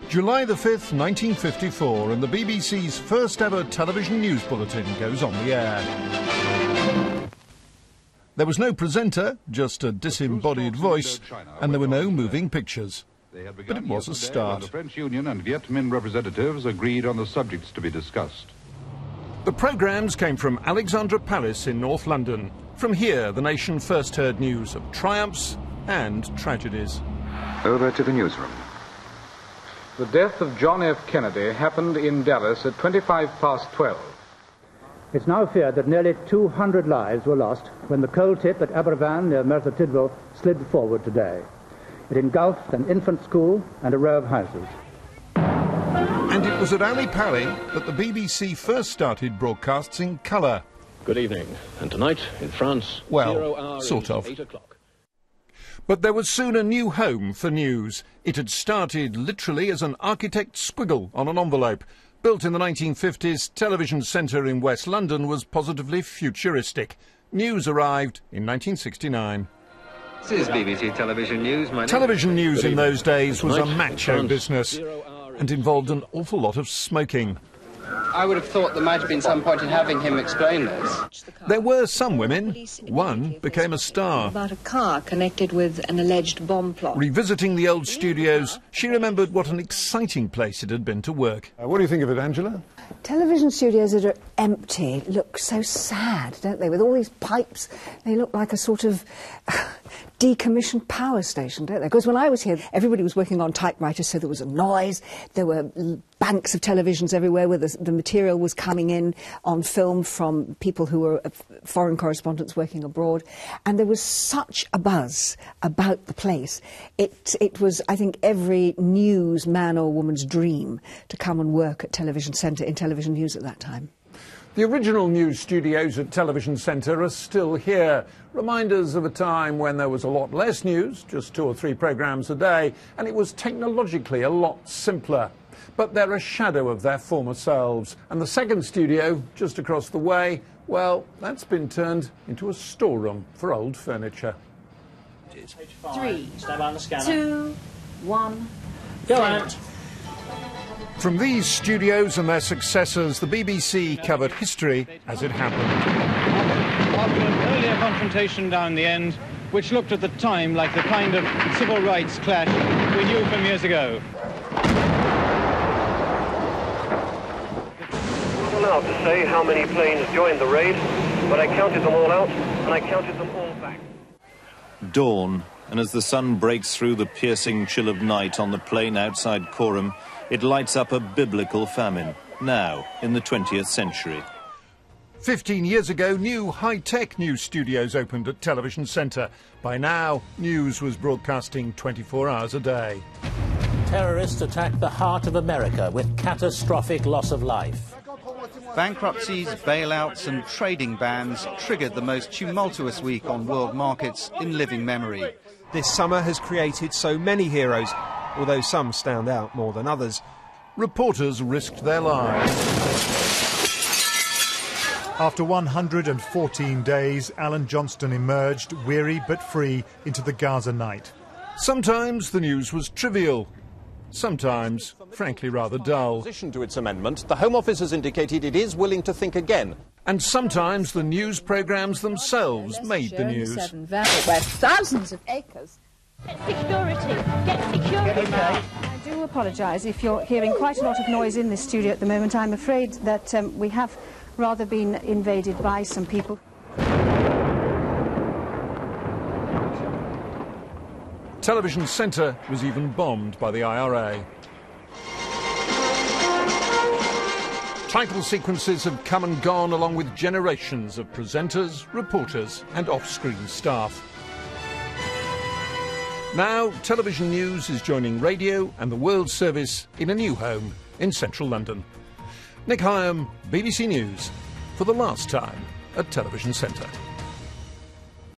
July the 5th, 1954, and the BBC's first ever television news bulletin goes on the air. There was no presenter, just a disembodied voice, and there were no moving pictures. But it was a start. The French Union and Viet Minh representatives agreed on the subjects to be discussed. The programmes came from Alexandra Palace in North London. From here, the nation first heard news of triumphs and tragedies. Over to the newsroom. The death of John F. Kennedy happened in Dallas at 12:25. It's now feared that nearly 200 lives were lost when the coal tip at Aberfan near Merthyr Tydfil slid forward today. It engulfed an infant school and a row of houses. And it was at Ali Pali that the BBC first started broadcasts in colour. Good evening. And tonight, in France, well, 0 hour sort of. 8 o'clock. But there was soon a new home for news. It had started literally as an architect's squiggle on an envelope. Built in the 1950s, Television Centre in West London was positively futuristic. News arrived in 1969. This is BBC Television News. Television news in those days was a macho business and involved an awful lot of smoking. I would have thought there might have been some point in having him explain this. There were some women. One became a star. About a car connected with an alleged bomb plot. Revisiting the old studios, she remembered what an exciting place it had been to work. What do you think of it, Angela? Television studios that are empty look so sad, don't they? With all these pipes, they look like a sort of decommissioned power station, don't they? Because when I was here, everybody was working on typewriters, so there was a noise. There were banks of televisions everywhere where the material was coming in on film from people who were foreign correspondents working abroad. And there was such a buzz about the place. It was, I think, every news man or woman's dream to come and work at Television Centre in television news at that time. The original news studios at Television Centre are still here. Reminders of a time when there was a lot less news, just 2 or 3 programmes a day, and it was technologically a lot simpler. But they're a shadow of their former selves. And the second studio, just across the way, well, that's been turned into a storeroom for old furniture. 3, 2, 1, go out. From these studios and their successors, the BBC covered history as it happened. After an earlier confrontation down the end, which looked at the time like the kind of civil rights clash we knew from years ago. I'm not allowed to say how many planes joined the raid, but I counted them all out, and I counted them all back. Dawn, and as the sun breaks through the piercing chill of night on the plain outside Coram, it lights up a biblical famine, now in the 20th century. 15 years ago, new high-tech news studios opened at Television Centre. By now, news was broadcasting 24 hours a day. Terrorists attacked the heart of America with catastrophic loss of life. Bankruptcies, bailouts and trading bans triggered the most tumultuous week on world markets in living memory. This summer has created so many heroes, although some stand out more than others. Reporters risked their lives. After 114 days, Alan Johnston emerged, weary but free, into the Gaza night. Sometimes the news was trivial. Sometimes, frankly, rather dull. In addition to its amendment, the Home Office has indicated it is willing to think again. And sometimes the news programmes themselves made the news. Where thousands of acres. Get security. Get security. I do apologise if you're hearing quite a lot of noise in this studio at the moment. I'm afraid that we have rather been invaded by some people. Television Centre was even bombed by the IRA. Title sequences have come and gone along with generations of presenters, reporters and off-screen staff. Now, television news is joining radio and the World Service in a new home in central London. Nick Hyam, BBC News, for the last time at Television Centre.